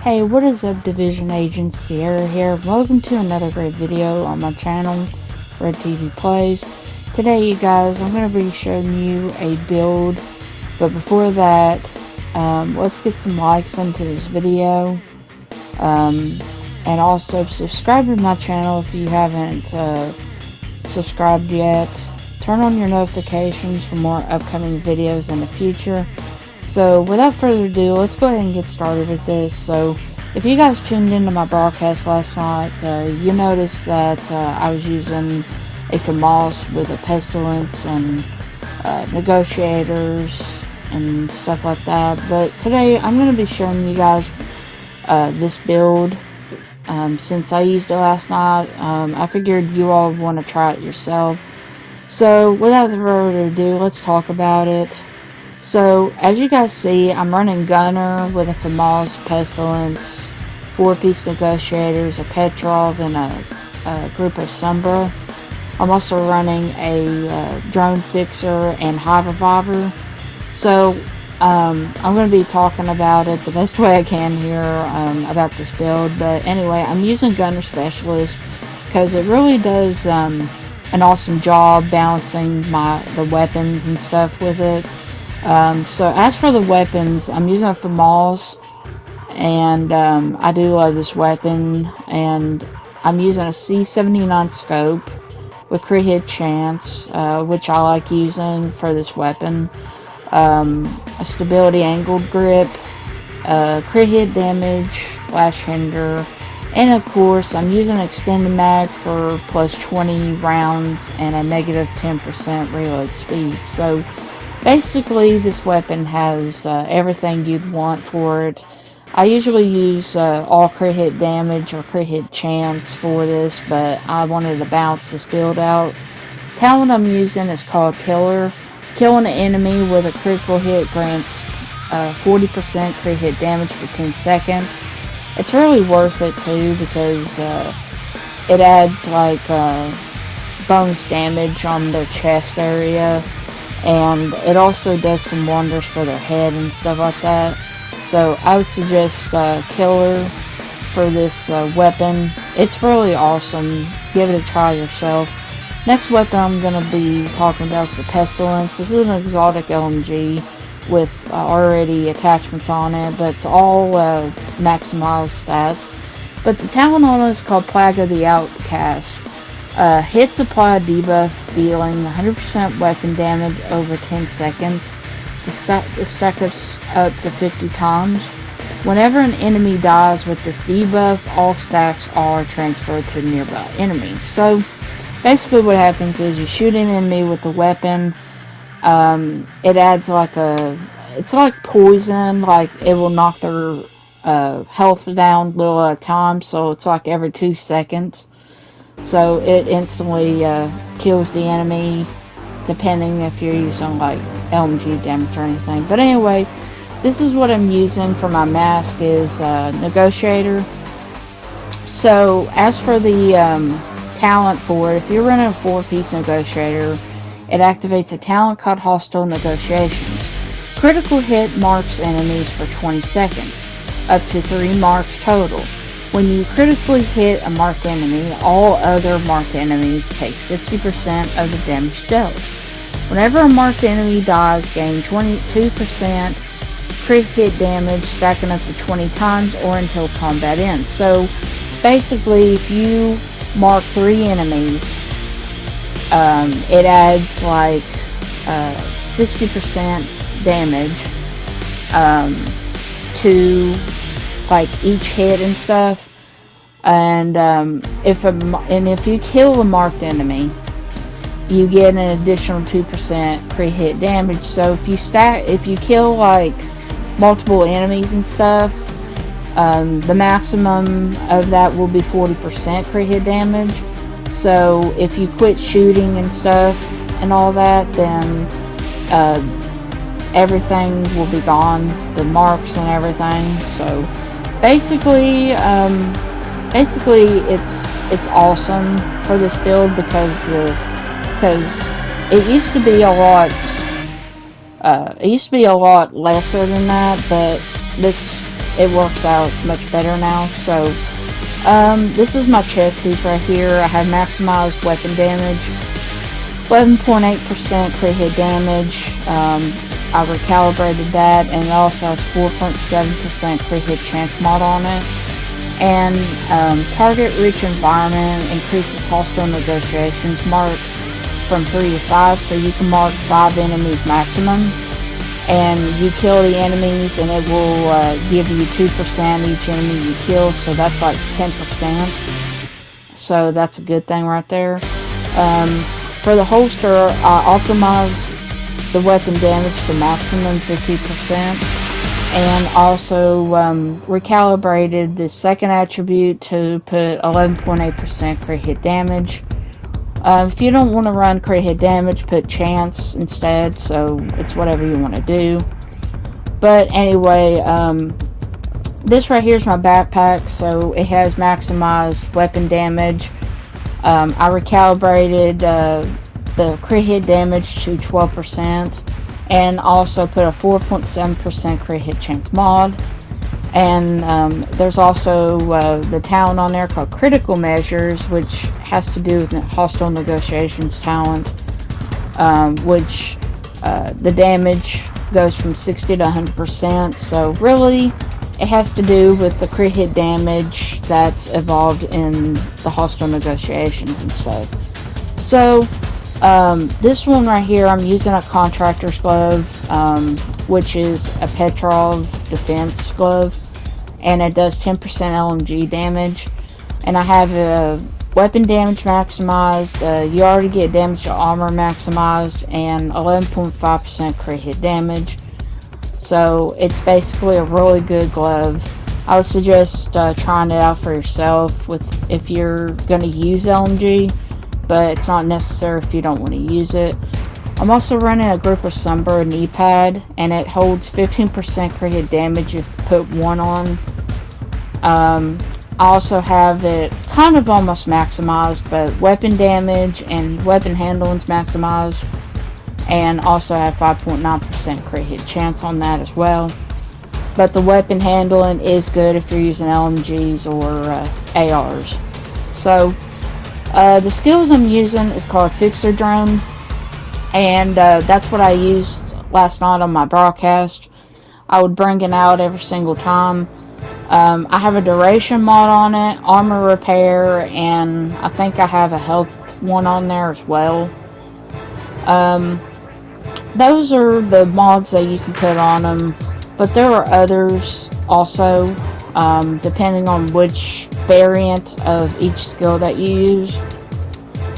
Hey, what is up, Division Agent Sierra here. Welcome to another great video on my channel, Red TV Plays. Today, you guys, I'm going to be showing you a build, but before that, let's get some likes into this video, and also subscribe to my channel if you haven't subscribed yet. Turn on your notifications for more upcoming videos in the future. So without further ado, let's go ahead and get started with this. So if you guys tuned into my broadcast last night, you noticed that I was using a FAMAS with a Pestilence and negotiators and stuff like that. But today I'm going to be showing you guys this build. Since I used it last night, I figured you all would want to try it yourself. So without further ado, let's talk about it. So, as you guys see, I'm running Gunner with a FAMAS, Pestilence, 4-piece Negotiators, a Petrov, and a group of Sombra. I'm also running a Drone Fixer and Hive Reviver. So, I'm going to be talking about it the best way I can here about this build. But anyway, I'm using Gunner Specialist because it really does an awesome job balancing the weapons and stuff with it. So as for the weapons, I'm using a FAMAS, and I do love this weapon, and I'm using a C79 scope with crit hit chance, which I like using for this weapon, a stability angled grip, crit hit damage, flash hinder, and of course I'm using extended mag for plus 20 rounds and a negative 10% reload speed. So basically, this weapon has everything you'd want for it. I usually use all crit hit damage or crit hit chance for this, but I wanted to balance this build out. Talent I'm using is called Killer. Killing an enemy with a critical hit grants 40% crit hit damage for 10 seconds. It's really worth it too because it adds like bonus damage on their chest area. And it also does some wonders for their head and stuff like that. So I would suggest Killer for this weapon. It's really awesome. Give it a try yourself. Next weapon I'm going to be talking about is the Pestilence. This is an exotic LMG with already attachments on it, but it's all maximized stats. But the talent on it is called Plague of the Outcast. Hits apply a debuff, dealing 100% weapon damage over 10 seconds. The stack up to 50 times. Whenever an enemy dies with this debuff, all stacks are transferred to a nearby enemy. So, basically what happens is you shoot an enemy with the weapon, it adds like it's like poison, like it will knock their health down a little at a time, so it's like every 2 seconds. So it instantly kills the enemy, depending if you're using like LMG damage or anything. But anyway, this is what I'm using for my mask is Negotiator. So as for the talent for it, if you're running a 4-piece Negotiator, it activates a talent called Hostile Negotiations. Critical hit marks enemies for 20 seconds, up to 3 marks total. When you critically hit a marked enemy, all other marked enemies take 60% of the damage dealt. Whenever a marked enemy dies, gain 22% crit hit damage, stacking up to 20 times or until combat ends. So basically, if you mark 3 enemies, it adds like 60% damage to like each hit and stuff, and if you kill a marked enemy, you get an additional 2% crit hit damage. So if you kill like multiple enemies and stuff, the maximum of that will be 40% crit hit damage. So if you quit shooting and stuff and all that, then everything will be gone, the marks and everything. So basically it's awesome for this build because it used to be a lot lesser than that, but this it works out much better now. So this is my chest piece right here. I have maximized weapon damage, 11.8% crit hit damage. I recalibrated that, and it also has 4.7% crit hit chance mod on it. And target rich environment increases hostile negotiations mark from 3 to 5, so you can mark 5 enemies maximum, and you kill the enemies and it will give you 2% each enemy you kill, so that's like 10%, so that's a good thing right there. For the holster, I optimized the weapon damage to maximum 50%. And also recalibrated the second attribute to put 11.8% crit hit damage. If you don't want to run crit hit damage, put chance instead, so it's whatever you want to do. But anyway, this right here is my backpack, so it has maximized weapon damage. I recalibrated the crit hit damage to 12%. And also put a 4.7% crit hit chance mod. And there's also the talent on there called Critical Measures, which has to do with hostile negotiations talent, which the damage goes from 60 to 100%. So really, it has to do with the crit hit damage that's evolved in the hostile negotiations and stuff. So this one right here, I'm using a contractor's glove, which is a Petrov defense glove, and it does 10% LMG damage. And I have a weapon damage maximized, you already get damage to armor maximized, and 11.5% crit hit damage. So it's basically a really good glove. I would suggest trying it out for yourself if you're going to use LMG. But it's not necessary if you don't want to use it. I'm also running a Grip of Sunburn knee pad, and it holds 15% crit hit damage if you put one on. I also have it kind of almost maximized, but weapon damage and weapon handling is maximized, and also have 5.9% crit hit chance on that as well. But the weapon handling is good if you're using LMGs or ARs. So the skills I'm using is called Fixer Drone, and that's what I used last night on my broadcast. I would bring it out every single time. I have a duration mod on it, armor repair, and I think I have a health one on there as well. Those are the mods that you can put on them, but there are others also, depending on which variant of each skill that you use.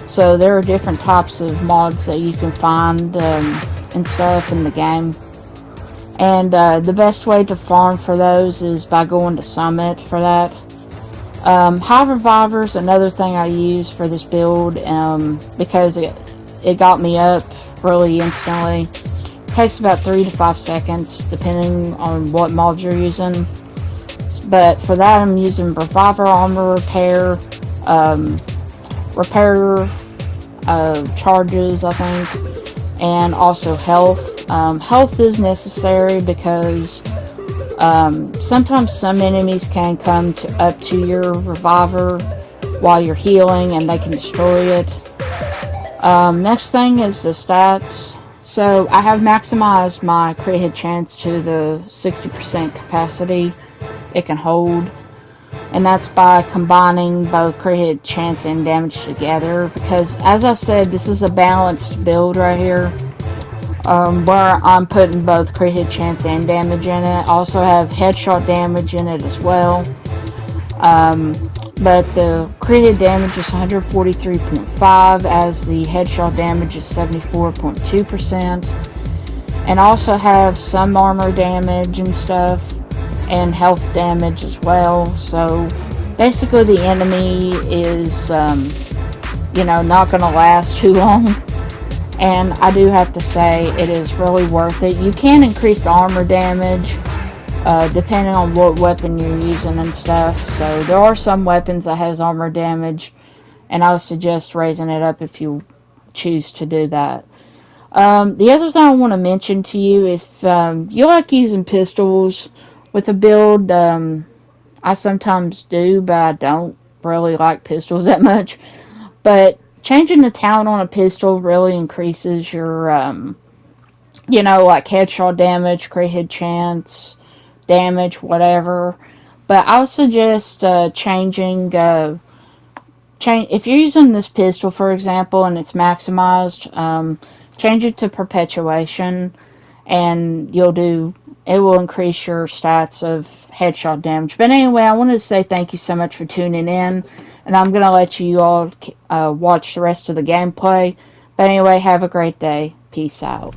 So there are different types of mods that you can find and stuff in the game. And the best way to farm for those is by going to Summit for that. High Reviver is another thing I use for this build, because it got me up really instantly. It takes about 3 to 5 seconds depending on what mod you're using. But for that, I'm using Reviver, Armor Repair, Repair charges, I think, and also Health. Health is necessary because sometimes some enemies can come up to your Reviver while you're healing and they can destroy it. Next thing is the stats. So I have maximized my crit hit chance to the 60% capacity it can hold, and that's by combining both crit hit chance and damage together, because as I said, this is a balanced build right here, where I'm putting both crit hit chance and damage in it. I also have headshot damage in it as well, but the crit hit damage is 143.5 as the headshot damage is 74.2%, and also have some armor damage and stuff, and health damage as well. So basically the enemy is not going to last too long, and I do have to say it is really worth it. You can increase the armor damage depending on what weapon you're using and stuff. So there are some weapons that has armor damage, and I would suggest raising it up if you choose to do that. The other thing I want to mention to you, if you like using pistols with a build. I sometimes do, but I don't really like pistols that much. But changing the talent on a pistol really increases your, like headshot damage, crit hit chance, damage, whatever. But I would suggest changing. If you're using this pistol, for example, and it's maximized, change it to perpetuation, and it will increase your stats of headshot damage. But anyway, I wanted to say thank you so much for tuning in, and I'm going to let you all watch the rest of the gameplay. But anyway, have a great day. Peace out.